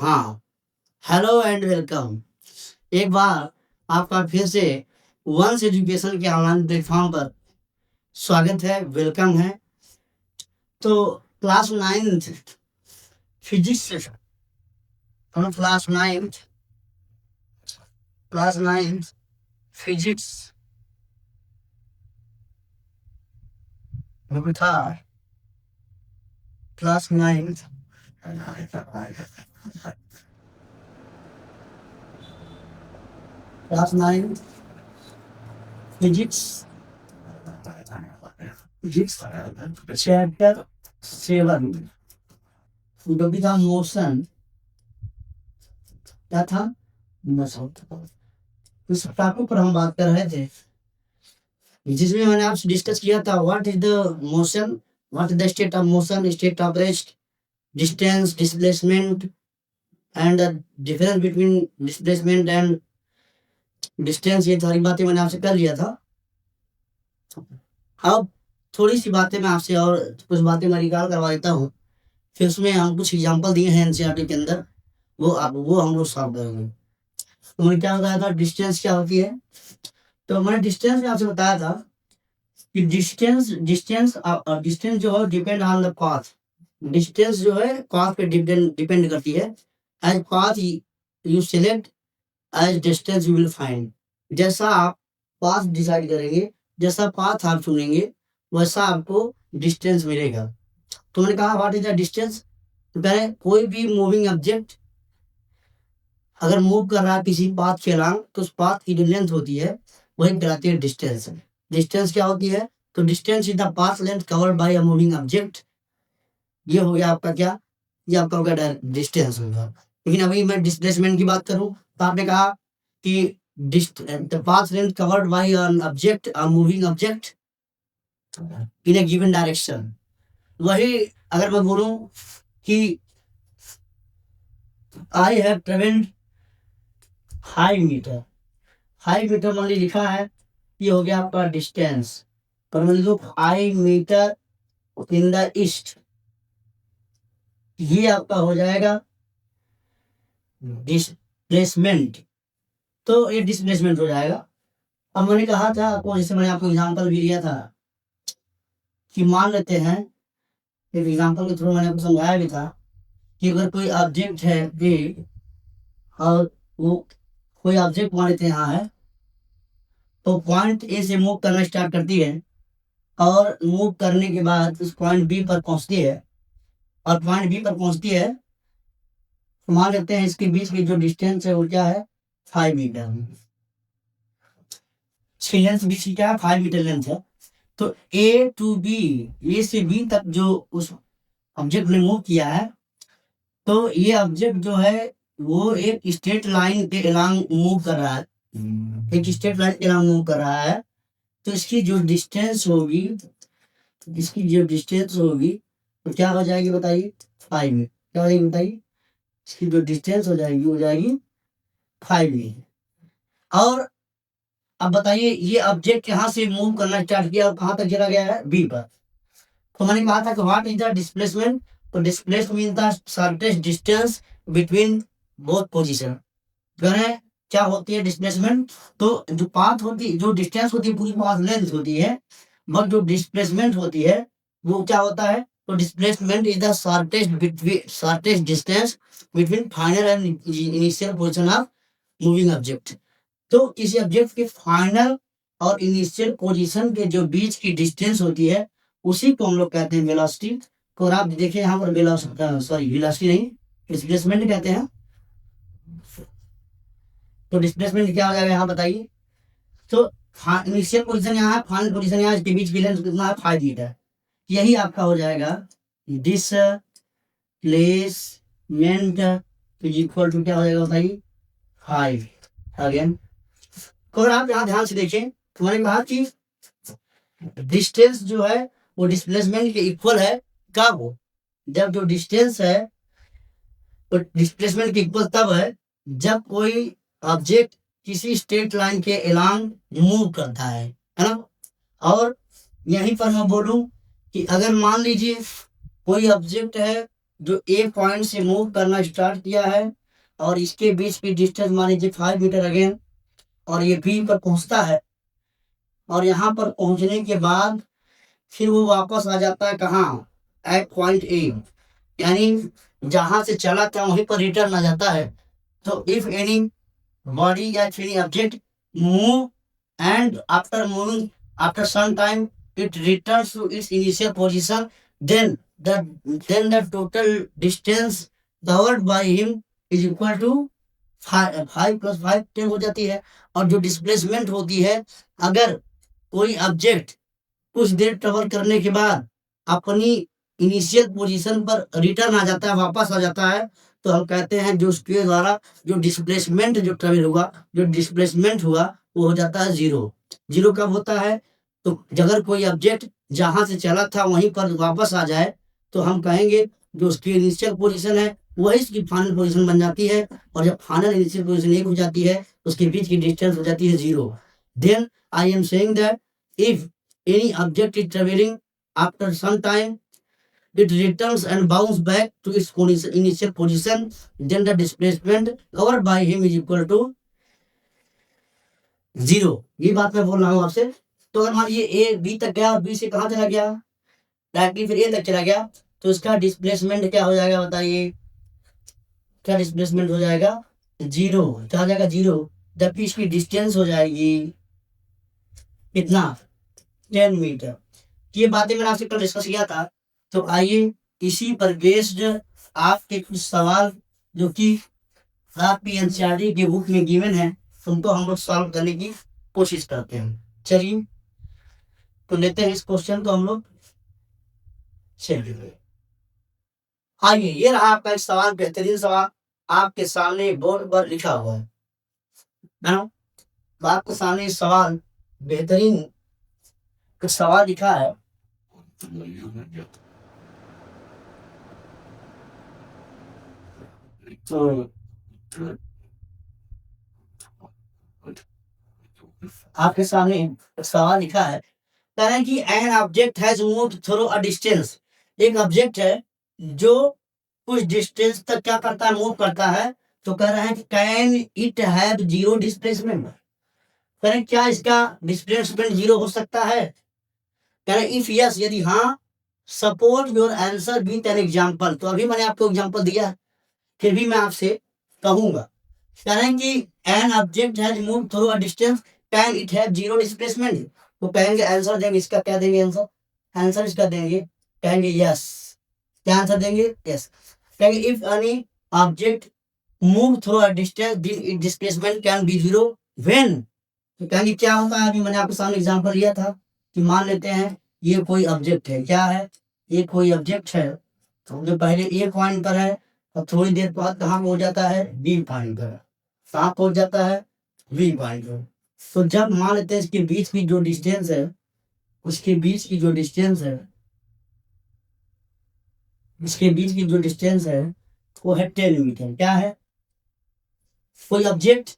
हाँ, hello and welcome. एक बार आपका फिर से वंश एजुकेशन के ऑनलाइन प्लेटफ़ॉर्म पर स्वागत है, वेलकम है। तो क्लास 9th फिजिक्स सेशन हम क्लास 9th फिजिक्स में था class 9th class 9th physics chapter 7 जो भी था मोशन क्या था? मोशन। इस टॉपिक पर हम बात कर रहे थे जिसमें मैंने आपसे डिस्कस किया था what is the motion, what is the state of motion, state of rest, distance, displacement and difference between displacement and distance. ये सारी बातें मैंने आपसे कर लिया था। अब थोड़ी सी बातें मैं आपसे और कुछ बातें मैं रिकॉल करवा देता हूँ, फिर उसमें हम कुछ एग्जांपल दिए हैं एनसीईआरटी के अंदर, वो हम लोग सॉल्व करेंगे। तो मैंने क्या बताया था, डिस्टेंस क्या होती है। तो मैंने डिस्टेंस में आपसे बताया था कि डिस्टेंस जो है depend on the path. Distance जो है पाथ पे डिपेंड करती है। As path you select, as distance you will find. जैसा आप पाथ डिसाइड करेंगे, जैसा पाथ आप चुनेंगे, वैसा आपको डिस्टेंस मिलेगा। तो मैंने कहा व्हाट इज द डिस्टेंस। तो कह रहे कोई भी मूविंग ऑब्जेक्ट अगर मूव कर रहा है किसी पाथ के अलांग, तो उस पाथ की जो लेंथ होती है वही कहलाती है डिस्टेंस। डिस्टेंस क्या होती है? तो distance is the path length covered bye a moving object. ये हो गया आपका क्या? ये आपका हो गया डिस्टेंस हो गया। लेकिन अभी मैं डिस्प्लेसमेंट की बात करूं तो आपने कहा कि the path length covered by an object, a moving object in a given direction. वही अगर मैं बोलूं कि I have travelled 5 metre, 5 metre मान ली लिखा है, ये हो गया आपका डिस्टेंस। पर मान लो 5 मीटर इन द ईस्ट, ये आपका हो जाएगा डिस्प्लेसमेंट। तो ये डिस्प्लेसमेंट हो जाएगा। अब मैंने कहा था आपको, जैसे मैंने आपको एग्जांपल भी दिया था कि मान लेते हैं, एक एग्जांपल के थ्रू मैंने आपको समझाया भी था कि अगर कोई ऑब्जेक्ट है ए और वो कोई ऑब्जेक्ट मान लेते हैं यहाँ है, तो पॉइंट ए से मूव करना स्टार्ट करती है और मूव करने के बाद उस पॉइंट बी पर पहुंचती है, और पॉइंट बी पर पहुंचती है तो मान लेते हैं इसके बीच की जो डिस्टेंस है वो क्या है? 5 मीटर। इसकी लेंथ बीच की क्या है? 5 मीटर लेंथ है। तो ए टू बी, ए से बी तक जो उस ऑब्जेक्ट ने मूव किया है, तो ये ऑब्जेक्ट जो है वो एक स्ट्रेट लाइन के अलोंग मूव कर रहा है, एक स्ट्रेट लाइन के अलोंग मूव कर रहा है। तो इसकी जो डिस्टेंस होगी, तो क्या हो जाएगी बताइए? 5 मीटर। क्या हो जाएगी बताइए? इसकी जो डिस्टेंस हो जाएगी 5 मीटर। और अब बताइए ये ऑब्जेक्ट यहाँ से मूव करना स्टार्ट किया और कहाँ तक चला गया है? बी पर। तो मैंने कहा था कि व्हाट इज द डिस्प्लेसमेंट। तो displace mean the shortest distance between both position. करें क्या होती है डिस्प्लेसमेंट? तो जो पाथ होती, जो डिस्टेंस होती है पूरी पाथ लेंथ होती है, बट जो डिस्प्लेसमेंट होती है वो क्या होता है? तो displacement is the shortest distance between final and initial position of moving object. तो किसी ऑब्जेक्ट के फाइनल और इनिशियल पोजीशन के जो बीच की डिस्टेंस होती है उसी को हम लोग कहते हैं वेलोसिटी। तो आप देखिए यहाँ पर वेलोसिटी नहीं, डिस्प्लेसमेंट कहते हैं। तो डिस्प्लेसमेंट क्या हो जाएगा यहाँ बताइए? तो इनिशियल पोजीशन यहाँ है, फाइनल पोजीशन यहाँ है, इसके बीच की लेंथ कितना है? 5 मीटर। यही आपका हो जाएगा डिस्प्लेसमेंट इज इक्वल टू क्या हो जाएगा बताइए? 5 अगेन। तो अगर आप यहाँ ध्यान से देखें तो मैंने कहा कि डिस्टेंस जो है वो डिस्प्लेसमेंट के इक्वल है। कब? जब जो डिस्टेंस है तो डिस्प्लेसमेंट के इक्वल तब है जब कोई ऑब्जेक्ट किसी स्ट्रेट लाइन के अलोंग मूव करता है ना। और यहीं पर मैं बोलूं कि अगर मान लीजिए कोई ऑब्जेक्ट है जो ए पॉइंट से मूव करना स्टार्ट किया है और इसके बीच की डिस्टेंस मान लीजिए 5 मीटर अगेन, और ये बी पर पहुंचता है और यहाँ पर पहुंचने के बाद फिर वो वापस आ जाता है कहाँ, एट पॉइंट ए, यानी जहां से चला था वहीं पर रिटर्न आ जाता है। तो इफ एनी बॉडी या any object move and after moving after some time it returns to its initial position, then the total distance covered by him is equal to 5 plus 5 10 हो जाती है। और जो डिस्प्लेसमेंट होती है, अगर कोई ऑब्जेक्ट कुछ देर ट्रेवल करने के बाद अपनी इनिशियल पोजीशन पर रिटर्न आ जाता है, वापस आ जाता है, तो हम कहते हैं जो उसके द्वारा जो डिस्प्लेसमेंट जो ट्रेवल हुआ, जो डिस्प्लेसमेंट हुआ, वो हो जाता है जीरो। जीरो कब होता है, तो अगर कोई ऑब्जेक्ट जहां से चला था वहीं पर वापस आ जाए तो हम कहेंगे जो उसकी इनिशियल पोजीशन है वही इसकी फाइनल पोजीशन बन जाती है, और जब फाइनल इनिशियल पोजीशन एक हो जाती है उसके बीच की डिस्टेंस हो जाती है zero. Then I am saying that if any object is traveling after some time, it returns and bounces back to its initial position, then the displacement covered by him is equal to zero. ये बात मैं बोल रहा हूँ आपसे। तो अगर मान लीजिए ए बी तक गया और बी से कहाँ चला गया, डायरेक्टली फिर ए तक चला गया, तो इसका डिस्प्लेसमेंट क्या हो जाएगा बताइए, क्या डिस्प्लेसमेंट हो जाएगा, जीरो। क्या हो जाएगा, जीरो। जबकि इसकी डिस्टेंस हो जाएगी कितना, 10 मीटर। ये बातें मैंने आपसे कल डिस्कस किया था। तो आइए इसी पर बेस्ड आपके कुछ सवाल जो कि आपकी एनसीईआरटी की बुक में गिवन है उनको हम लोग सॉल्व करने की कोशिश करते हैं। चलिए तो लेते हैं इस क्वेश्चन को हम लोग। चलिए आइए, ये रहा आपका एक सवाल, बेहतरीन सवाल आपके सामने बोर्ड पर लिखा हुआ है ना। तो आपके सामने सवाल बेहतरीन कुछ सवाल लिखा है। तो आपके सामने एक सवाल लिखा है, कह रहे हैं कि an object has moved through a distance. एक ऑब्जेक्ट है जो कुछ डिस्टेंस तक क्या करता है, मूव करता है। तो कह रहे हैं कि can it have zero displacement, कह रहे हैं क्या इसका डिस्प्लेसमेंट जीरो हो सकता है। कह रहे हैं इफ यस, यदि हाँ, suppose your answer with an example. तो अभी मैंने आपको एग्जांपल दिया, फिर भी मैं आपसे कहूंगा। कह रहे हैं कि an object has move through a distance, can it have zero displacement. तो कहेंगे आंसर देंगे इसका, क्या देंगे आंसर, आंसर इसका देंगे, कहेंगे यस। क्या आंसर देंगे, यस। कहेंगे if any object move through a distance then it displacement can be zero when. तो कहेंगे क्या होता है, अभी मैंने आपके सामने एग्जांपल लिया था कि मान लेते हैं ये कोई ऑब्जेक्ट है, क्या है, ये कोई ऑब्जेक्ट है। तो जो पहले ए पॉइंट पर है और थोड़ी देर बाद कहाँ पहुंच जाता है, बी पॉइंट पर। कहाँ पहुंच जाता है, बी पॉइंट पर। तो जब मान लेते हैं इसके बीच की जो डिस्टेंस है, उसके बीच की जो डिस्टेंस है, इसके बीच की जो डिस्टेंस है वो है 10 मीटर। क्या है, कोई ऑब्जेक्ट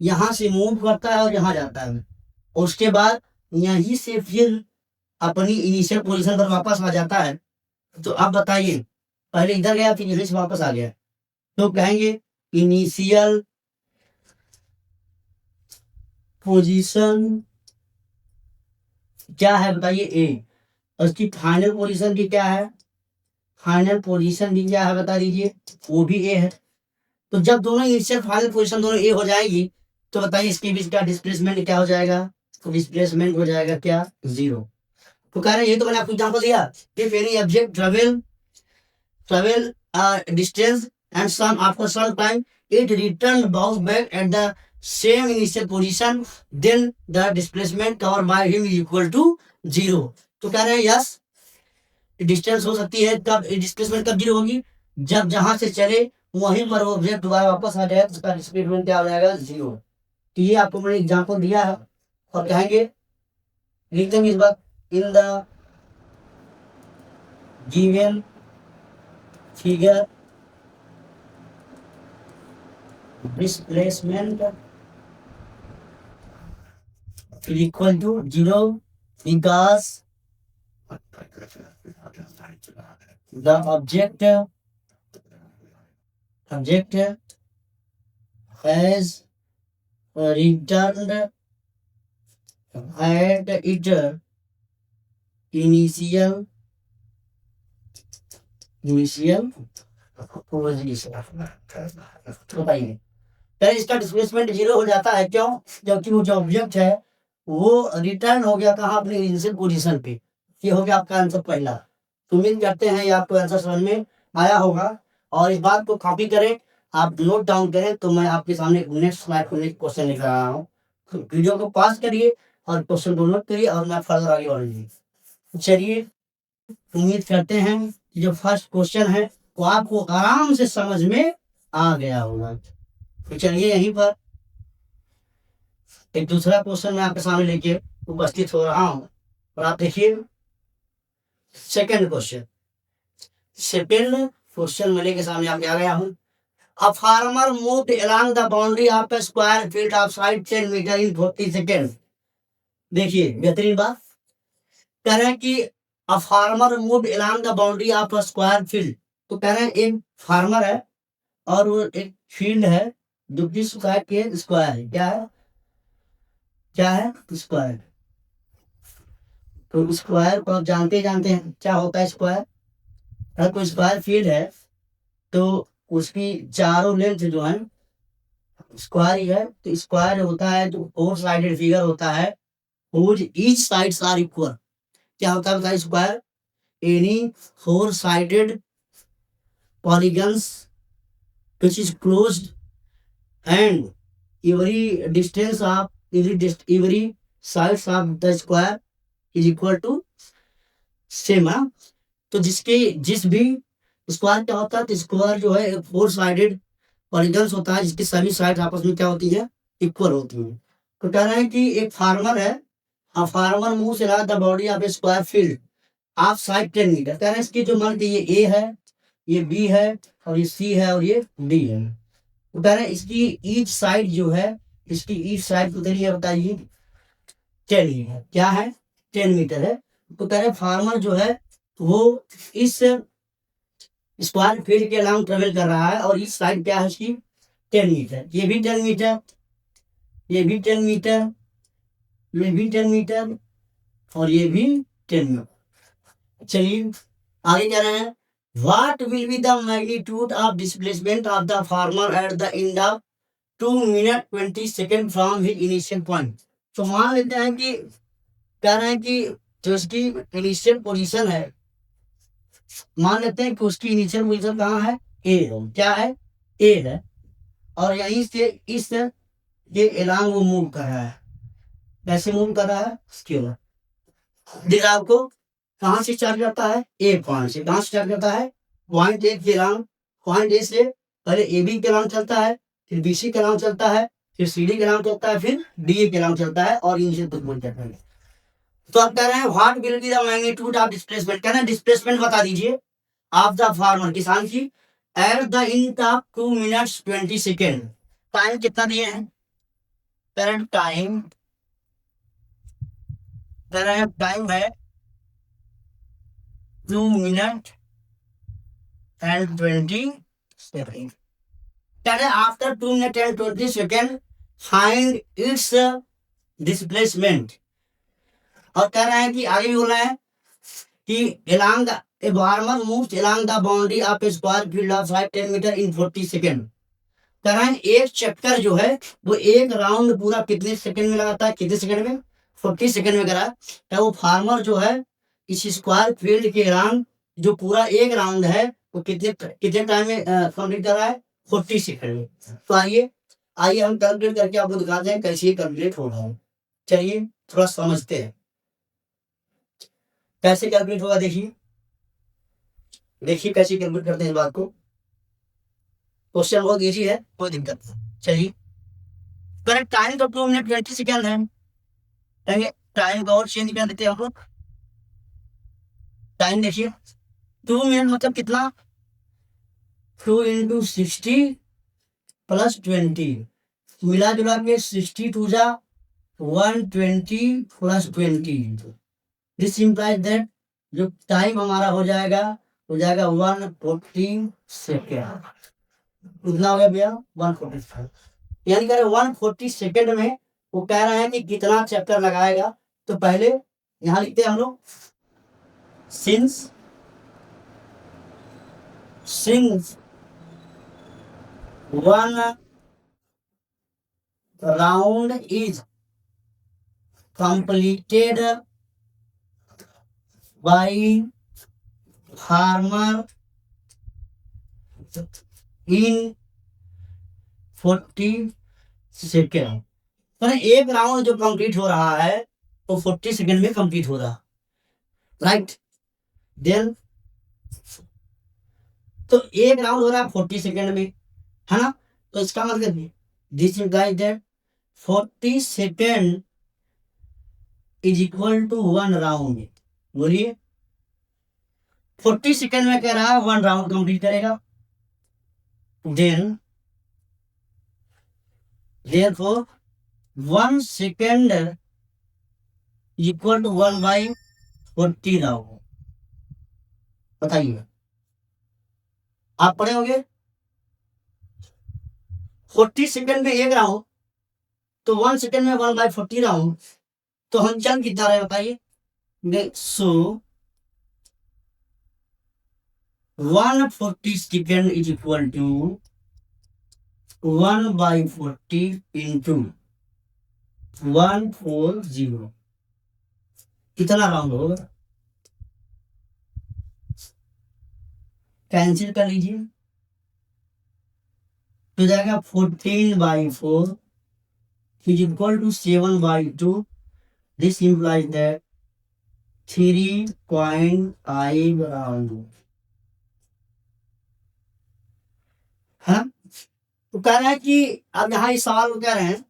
यहाँ से मूव करता है और यहाँ जाता है और उसके बाद यहीं से फिर अपनी इनिशियल पोजीशन पर वापस आ जाता है। तो आप बताइए, पहले इधर गया फिर यहीं से वापस आ गया, तो कहेंगे इनिशियल पोजीशन क्या है बताइए, ए। और उसकी फाइनल पोजीशन की क्या है, फाइनल पोजीशन भी क्या है बता दीजिए, वो भी ए है। तो जब दोनों इनिशियल फाइनल पोजीशन दोनों ए हो जाएगी तो बताइए इसके बीच का डिस्प्लेसमेंट क्या हो जाएगा, तो डिस्प्लेसमेंट हो जाएगा क्या, जीरो। तो कह रहे हैं ये तो मैंने आपको एग्जांपल दिया, if any object travel a distance and some after some time it return bounce back at the same initial position, then the displacement covered by him is equal to zero। तो कह रहे हैं yes, distance हो सकती है, कब displacement कब zero होगी, जब जहां से चले वहीं पर वो ऑब्जेक्ट दोबारा वापस आ जाए तो उसका डिस्प्लेसमेंट क्या हो जाएगा, जीरो। तो ये आपको मैंने एग्जांपल दिया है और कहेंगे लिख देंगे इस बात, in the given figure displacement is equal to zero because the object object has returned at it initial position. बताइए, पहले इसका डिस्प्लेसमेंट 0 हो जाता है, क्यों? क्योंकि वो जो ऑब्जेक्ट है वो रिटर्न हो गया कहाँ? अपने इनिशियल पोजीशन पे। ये हो गया आपका आंसर पहला। तो उम्मीद करते हैं ये आपको आंसर समझ में आया होगा, और इस बात को कॉपी करें, आप नोट डाउन करें। तो मैं आपके सामने नेक्स्ट स्लाइड पर नेक्स्ट क्वेश्चन लिख रहा हूँ। तो वीडियो को पास करिए और क्वेश्चन को नोट करिए, और मैं फर्दर आगे बढ़ूंगी। चलिए, उम्मीद करते हैं कि जो फर्स्ट क्वेश्चन है वो आपको आराम से समझ में आ गया होगा। तो चलिए, यहीं पर एक दूसरा क्वेश्चन मैं आपके सामने लेके उपस्थित हो रहा हूँ, और आप देखिए सेकंड क्वेश्चन। सेकंड क्वेश्चन मैं लेके सामने आपके आ गया हूँ। A farmer moved along the boundary of a square field of side 10 meter in 40 seconds. देखिए, बेहतरीन बात कह रहे हैं कि a farmer moved along the boundary of a square field। तो कह रहे हैं एक फार्मर है और वो एक फील्ड है जो कि स्क्वायर है। क्या है? क्या है? स्क्वायर। तो स्क्वायर को आप जानते हैं क्या होता है स्क्वायर। अगर कोई स्क्वायर फील्ड है तो उसकी चारों लेंथ जो है स्क्वायर ही है। तो स्क्वायर होता है जो 4 साइडेड फिगर होता है, whose each sides are equal। क्या होता है square? Any 4 sided polygons which is closed and every distance of every sides of the square is equal to same. तो जिस भी स्क्वायर क्या होता है, तो स्क्वायर जो है 4 साइडेड पॉलीगन्स होता है जिसकी सभी साइड आपस में क्या होती है? इक्वल होती है। तो कह रहे हैं कि एक फार्मर है, a farmer moves along the body of a square field of side 10 metre. कह रहे हैं इसकी जो मान ये A है, ये B है, और ये C है, और ये D है। तो कह रहे हैं इसकी ईच साइड जो है, इसकी ईच साइड कितनी है बताइए? 10 है। क्या है? 10 मीटर है। तो कह रहे हैं फार्मर जो है वो इस स्क्वायर फील्ड के अलाउंग ट्रेवल कर रहा है, और इस साइड क्या है उसकी? 10 मीटर। ये भी 10 मीटर, ये भी 10 मीटर, ये भी 10 मीटर, और ये भी 10 मीटर। चलिए आगे जा रहे हैं। What will be the magnitude of displacement of the farmer at the end of 2 minutes 20 seconds from his initial point? तो मान लेते हैं कि कह रहे हैं कि जो उसकी इनिशियल पोजीशन है, मान लेते हैं कि उसकी इनिशियल पोजीशन कहाँ है? ए। क्या है? ए है, और यहीं से इस ये एलांग वो मूव कर रहा है। कैसे मूव कर रहा है? स्केलर। देखा आपको कहाँ से स्टार्ट करता है? ए पॉइंट से। कहाँ से स्टार्ट करता है? पॉइंट ए के अलांग। पॉइंट ए से पहले ए बी के अलांग चलता है, फिर बी सी के अलांग चलता है, फिर सी डी के अलांग चलता है, फिर डी ए के अलांग चलता है, और इनसे तक पहुंच जाता है। तो आप कह रहे हैं what will be the magnitude of displacement. कह रहे हैं डिस्प्लेसमेंट बता दीजिए ऑफ द फार्मर, किसान की, at the end of 2 minutes 20 second. Time कितना दिए हैं? करंट टाइम है 2 minute and 20 second. After 2 minute and 20 second find its displacement. और कह रहे हैं कि आगे भी बोला है कि along the a farmer moves along the boundary of a square field of 5-10 metre in 40 second. कह रहे हैं एक चक्कर जो है वो एक राउंड पूरा कितने सेकंड में लगाता है? कितने सेकंड में? 40 सेकंड में करा। तो वो फार्मर जो है इस स्क्वायर फील्ड के अराउंड जो पूरा एक राउंड है वो कितने टाइम में कंप्लीट कर रहा है? 40 सेकंड में। तो आइए हम कैलकुलेट करके आपको दिखाते हैं कैसे ये कैलकुलेट हो रहा है। चलिए थोड़ा समझते हैं कैसे कैलकुलेट होगा। देखिए कैसे कैलकुलेट करते हैं इस बात को। क्वेश्चन बहुत इजी है, कोई दिक्कत नहीं। चलिए, करेक्ट टाइम तो 2 मिनट 20 सेकेंड है। टाइम का और चेंज कर देते हैं हम लोग। टाइम देखिए 2 मिनट मतलब कितना? 2 × 60 + 20 मिला जुला के 62 जा 120 + 20। दिस इम्प्लाइज दैट जो टाइम हमारा हो जाएगा 140 सेकेंड। कितना हो गया भैया 145। यानी कह रहे 140 सेकेंड में वो कह रहे हैं कि कितना चैप्टर लगाएगा। तो पहले यहाँ लिखते हैं हम लोग since one round is completed by farmer in 40 second. तो एक राउंड जो कंप्लीट हो रहा है वो 40 सेकेंड में कंप्लीट हो रहा, राइट। देन तो एक राउंड हो रहा है 40 सेकेंड में, है ना। तो इसका मतलब this implies that 40 second is equal to 1 round. बोलिए 40 सेकेंड में कह रहा है 1 राउंड कंप्लीट करेगा। Then therefore 1 second equal to 1/40 round. बताइए आप पढ़े होंगे 40 सेकेंड में एक राउंड, तो 1 सेकेंड में 1/40 राउंड, तो हम चल कितना रहे बताइए। So 140 second is equal to 1/40 into 140। कितना राउंड होगा कैंसिल कर लीजिए तो जाएगा 14/4 is equal to 7/2। This implies that 3.5 round है। तो कह रहे हैं कि अब यहाँ इस सवाल को कह रहे हैं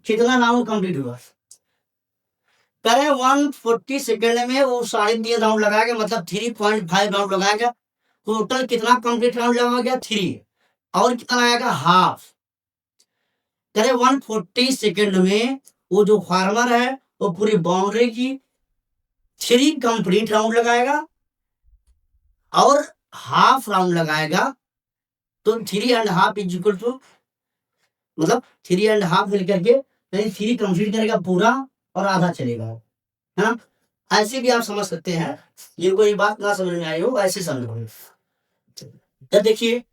कितना राउंड कंप्लीट हुआ। कह रहे हैं 140 सेकेंड में वो 3.5 राउंड लगाएगा, मतलब 3.5 राउंड लगाएगा। टोटल कितना कंप्लीट राउंड लगाएगा 3, और कितना लगाएगा हाफ। कह रहे 140 सेकेंड में वो जो फार्मर है वो पूरी बाउंड्री की 3 कंप्लीट राउंड लगाएगा और हाफ राउंड लगाएगा। तो 3.5 इज इक्वल टू, मतलब 3.5 मिलकर के यानी 3 कंप्लीट करेगा पूरा और आधा चलेगा, है ना। ऐसे भी आप समझ सकते हैं, जिनको ये बात ना समझ में आई हो ऐसे समझो। तो देखिए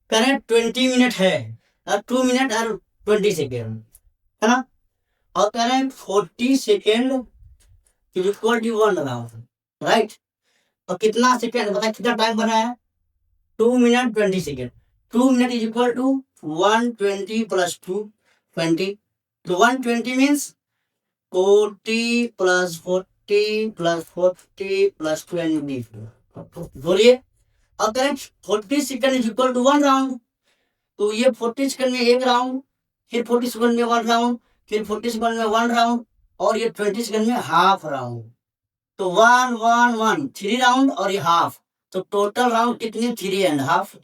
करें 20 मिनट है और 2 मिनट और 20 सेकेंड, है ना। और कह रहे हैं 40 second is equal to 1 round, right. और कितना सेकेंड बताए, कितना टाइम बना है 2 minute 20 second. 2 minute is equal to 120 plus 2 20। तो 120 मीन्स 40 प्लस 40 प्लस 40 प्लस 20। बोलिए अब करें 40 second is equal to 1 round. तो ये 40 सेकेंड में एक राउंड, फिर 40 सेकेंड में 1 राउंड, फिर 40 सेकेंड में 1 राउंड, और ये 20 सेकेंड में हाफ राउंड। तो 1 1 1 3 राउंड और ये हाफ, तो टोटल राउंड कितने 3.5।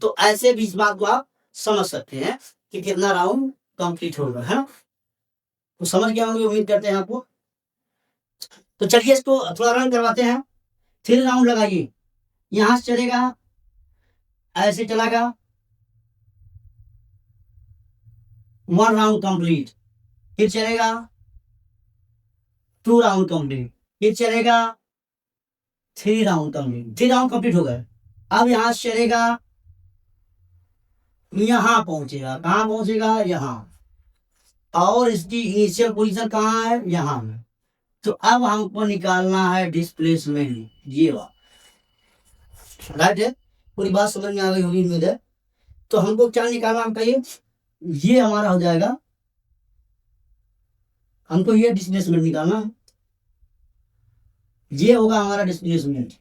तो ऐसे भी इस बात को आप समझ सकते हैं कि कितना राउंड कंप्लीट होगा, है ना। तो समझ गया होंगे, उम्मीद करते हैं आपको। तो चलिए इसको थोड़ा रन करवाते हैं। 3 राउंड लगाइए, यहां से चलेगा ऐसे चलेगा 1 राउंड कंप्लीट, फिर चलेगा 2 राउंड कंप्लीट, फिर चलेगा 3 राउंड कंप्लीट। 3 राउंड कंप्लीट हो गए। अब यहां से चलेगा यहां पहुंचेगा, कहां पहुंचेगा यहां, और इसकी इनिशियल पोजीशन कहां है यहां में। तो अब हमको निकालना है डिस्प्लेसमेंट, ये राइट है। पूरी बात समझ में आ गई होगी उम्मीद है। तो हमको क्या निकालना, हम कहिए ये हमारा हो जाएगा, हमको ये डिस्प्लेसमेंट निकालना, ये होगा हमारा डिस्प्लेसमेंट।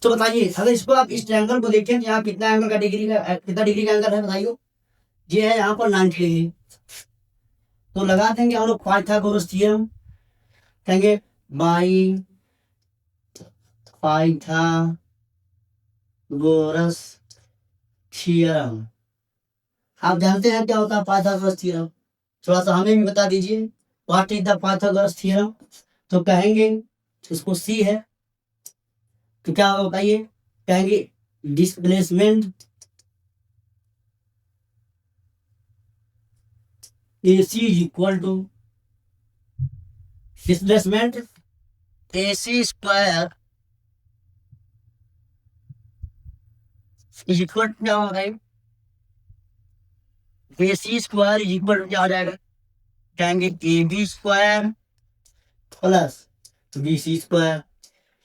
तो बताइए अगर इसको आप इस ट्रायंगल को देखें तो यहाँ कितना एंगल का डिग्री का, कितना डिग्री का एंगल है बताइए। ये है यहाँ पर 90 डिग्री। तो लगा देंगे हम लोग पाइथागोरस थ्योरम, कहेंगे बाई पाइथागोरस थ्योरम। आप जानते हैं क्या होता है पाइथागोरस थ्योरम, थोड़ा सा हमें भी बता दीजिए, what is the Pythagoras theorem. तो कहेंगे इसको सी है, तो क्या होगा बताइए कहेंगे displacement AC is equal to displacement AC square is equal to क्या होगा? AC square is equal to क्या हो जाएगा? कहेंगे AB square plus BC square.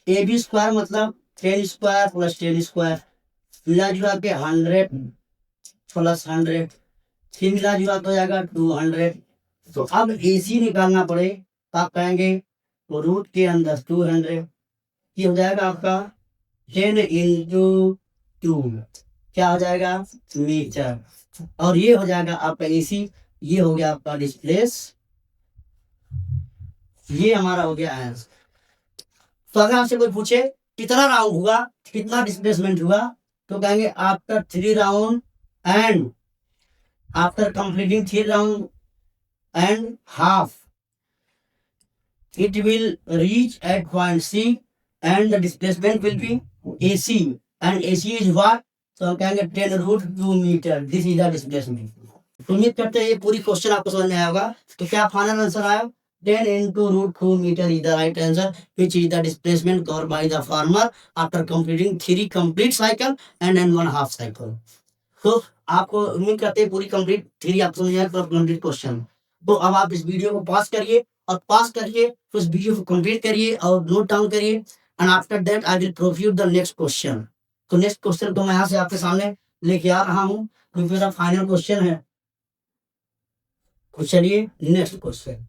AB square मतलब 10 स्क्वायर प्लस 10 स्क्वायर, मिला जुला के 100 प्लस 100, फिर मिला जुला तो हो जाएगा 200। तो अब AC निकालना पड़े तो आप कहेंगे तो रूट के अंदर 200, ये हो जाएगा आपका 10 इंटू 2, क्या हो जाएगा? मीटर। और ये हो जाएगा आपका AC, ये हो गया आपका डिस्प्लेस, ये हमारा हो गया आंसर। तो अगर आपसे कोई पूछे कितना राउंड हुआ, कितना डिस्प्लेसमेंट हुआ, तो कहेंगे after 3 round and after completing 3 round and half it will reach at point C and the displacement will be AC and AC is what? तो हम कहेंगे 10 root 2 metre, this is the displacement. उम्मीद करते हैं ये पूरी क्वेश्चन आपको समझ में आया होगा। तो क्या फाइनल आंसर आया? 10 into root 2 meter is the right answer, which is the displacement covered by the farmer after completing 3 complete cycle and then 1 half cycle. तो आपको उम्मीद करते हैं पूरी कंप्लीट थ्योरी आपको समझ आया, कंप्लीट क्वेश्चन। तो अब आप इस वीडियो को पॉज करिए और पॉज करके उस वीडियो को कंप्लीट करिए और नोट डाउन करिए and after that I will proceed the next question. तो नेक्स्ट क्वेश्चन को मैं यहाँ से आपके सामने लेके आ रहा हूँ, क्योंकि मेरा फाइनल क्वेश्चन है। तो चलिए नेक्स्ट क्वेश्चन,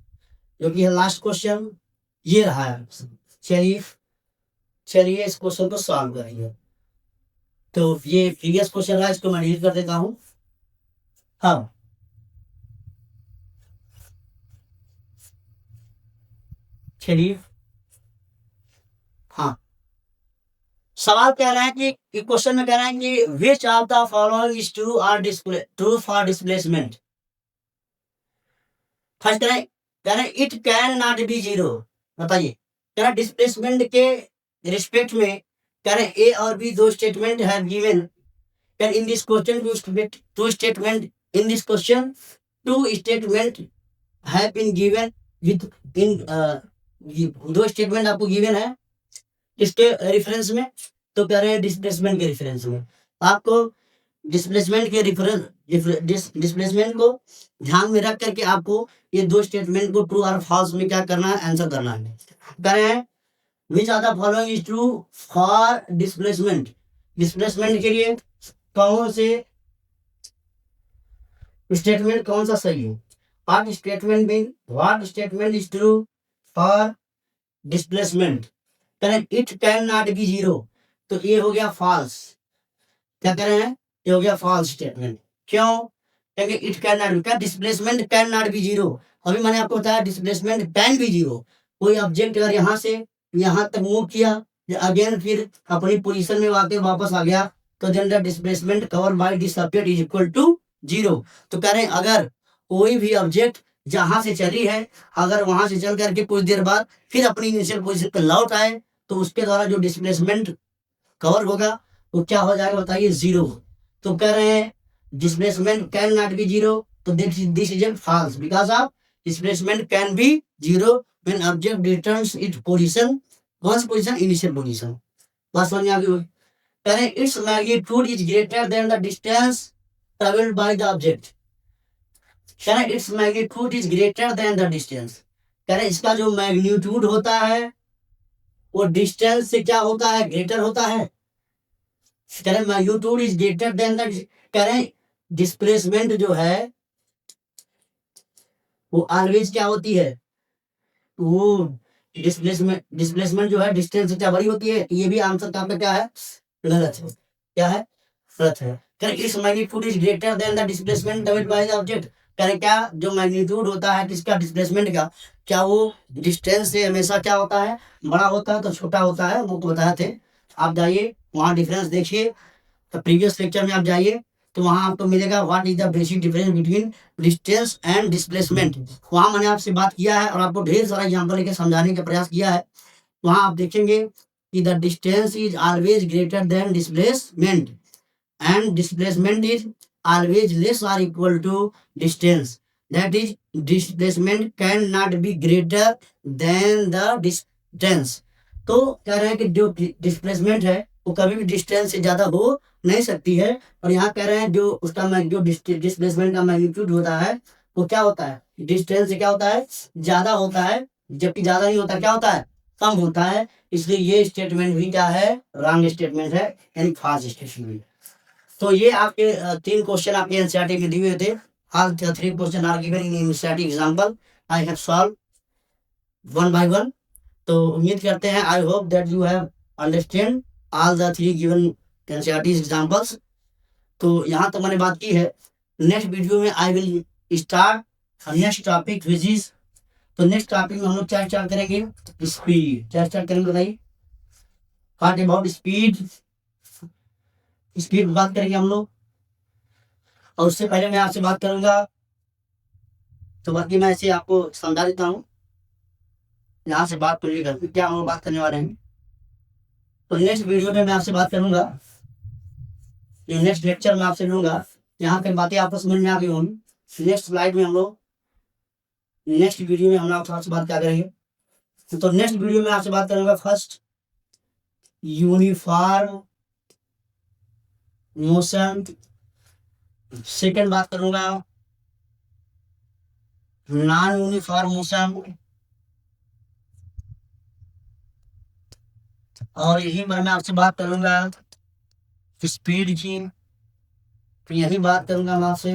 जो कि है लास्ट क्वेश्चन, ये रहा है। चलिए चलिए इस क्वेश्चन को सॉल्व करेंगे। तो ये प्रीवियस क्वेश्चन है, इसको मैं डिलीट कर देता हूँ। हाँ, चलिए हाँ, सवाल कह रहा है कि क्वेश्चन में कह रहा है कि which of the following is true और ट्रू फॉर डिस्प्लेसमेंट। फर्स्ट कह रहे it can not be zero. बताइए, कह रहा डिस्प्लेसमेंट के रिस्पेक्ट में कह रहे ए और बी दो स्टेटमेंट है given. In this question two statement in this question two statement have been given within दो स्टेटमेंट आपको गिवन है इसके रेफरेंस में। तो कह रहे हैं डिस्प्लेसमेंट के रेफरेंस में आपको डिस्प्लेसमेंट के डिस्प्लेसमेंट को ध्यान में रख करके आपको ये दो स्टेटमेंट को ट्रू और फॉल्स में क्या करना है, आंसर करना है। कह रहे हैं which are the following is true for displacement. Displacement के लिए कौन से स्टेटमेंट कौन सा सही है? What statement is true for displacement. करें it can not be zero, तो ये हो गया फॉल्स। क्या कह रहे हैं? ये हो गया फॉल्स स्टेटमेंट। क्यों? क्योंकि इट कैन नॉट, क्या displacement can not be zero. अभी मैंने आपको बताया डिस्प्लेसमेंट कैन बी जीरो। कोई ऑब्जेक्ट अगर यहाँ से यहाँ तक मूव किया, अगेन फिर अपनी पोजीशन में आके वापस आ गया, तो then the displacement cover by this object is equal to zero. तो कह रहे हैं अगर कोई भी ऑब्जेक्ट जहां से चली है, अगर वहां से चल करके कुछ देर बाद फिर अपनी इनिशियल पोजीशन पर लौट आए, तो उसके द्वारा जो डिस्प्लेसमेंट कवर होगा वो क्या हो जाएगा? बताइए, जीरो। तो कह रहे हैं displacement can not be zero, तो this is false because of displacement can be zero when object returns its position, कौन सी पोजीशन? Initial position. बात समझ में आ गई? कह रहे हैं its magnitude is greater than the distance travelled by the object. कह रहे हैं its magnitude is greater than the distance. कह रहे हैं इसका जो मैग्नीट्यूड होता है वो डिस्टेंस से क्या होता है? ग्रेटर होता है। कह रहे magnitude is greater than the, कह रहे डिस्प्लेसमेंट जो है वो ऑलवेज क्या होती है? वो डिस्प्लेसमेंट जो है डिस्टेंस से क्या बड़ी होती है। ये भी आंसर का आपका क्या है? गलत है। क्या है? गलत है। कह रहे its magnitude is greater than the displacement divided by the object. कह रहे क्या जो मैग्नीट्यूड होता है किसका? डिस्प्लेसमेंट का, क्या वो डिस्टेंस से हमेशा क्या होता है? बड़ा होता है तो छोटा होता है, वो बताए थे। आप जाइए वहाँ डिफरेंस देखिए, तो प्रीवियस लेक्चर में आप जाइए तो वहाँ आपको मिलेगा what is the basic difference between distance and displacement. वहाँ मैंने आपसे बात किया है और आपको ढेर सारा एग्जाम्पल लेकर समझाने का प्रयास किया है। वहाँ आप देखेंगे कि the distance is always greater than displacement and displacement is always less और equal to distance, that is displacement can not be greater than the distance. तो कह रहे हैं कि जो डिस्प्लेसमेंट है वो कभी भी डिस्टेंस से ज्यादा हो नहीं सकती है। और यहाँ कह रहे हैं जो उसका जो डिस्प्लेसमेंट का मैग्नीट्यूड होता है वो क्या होता है, डिस्टेंस से क्या होता है, ज्यादा होता है, जबकि ज्यादा नहीं होता, क्या होता है, कम होता है। इसलिए ये स्टेटमेंट भी क्या है, रॉन्ग स्टेटमेंट है, यानी फॉल्स स्टेटमेंट। तो ये आपके 3 क्वेश्चन आपके एनसीईआरटी के दिए हुए थे। All 3 question are given in NCERT example, I have solve one by one. तो उम्मीद करते हैं, I hope that you have understand all the 3 given NCERT examples. तो यहाँ तक मैंने बात की है। नेक्स्ट वीडियो में I will start next topic which is, तो नेक्स्ट टॉपिक में हम लोग क्या स्टार्ट करेंगे, स्पीड। क्या स्टार्ट करेंगे बताइए, व्हाट अबाउट स्पीड, स्पीड बात करेंगे हम लोग। और उससे पहले मैं आपसे बात करूंगा, तो बाकी मैं ऐसे आपको समझा देता हूँ, यहाँ से बात को लेकर क्या हम लोग बात करने वाले हैं। तो नेक्स्ट वीडियो में मैं आपसे बात करूंगा, जो नेक्स्ट लेक्चर में आपसे लूंगा, यहाँ की बातें आपको समझ में आ गई होंगी। नेक्स्ट स्लाइड में हम लोग, नेक्स्ट वीडियो में हम लोग आपसे बात क्या करेंगे। तो नेक्स्ट वीडियो में आपसे बात करूंगा फर्स्ट यूनिफॉर्म मोशन, सेकंड बात करूंगा नॉन यूनिफॉर्म मोशन, और यही मैं आपसे बात करूंगा स्पीड की, फिर यही बात करूंगा मैं आपसे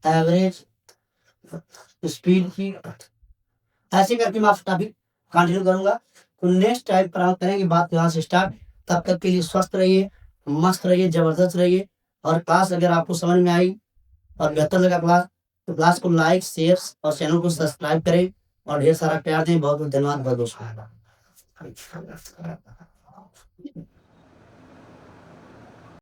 एवरेज स्पीड की। ऐसे करके मैं आपसे टॉपिक कंटिन्यू करूंगा। तो नेक्स्ट टाइप पर हम करेंगे बात यहाँ से स्टार्ट। तब तक के लिए स्वस्थ रहिए, मस्त रहिए, जबरदस्त रहिए। और क्लास अगर आपको समझ में आई और बेहतर लगा क्लास, तो क्लास को लाइक, शेयर और चैनल को सब्सक्राइब करें और ढेर सारा प्यार दें। बहुत बहुत धन्यवाद दोस्तों।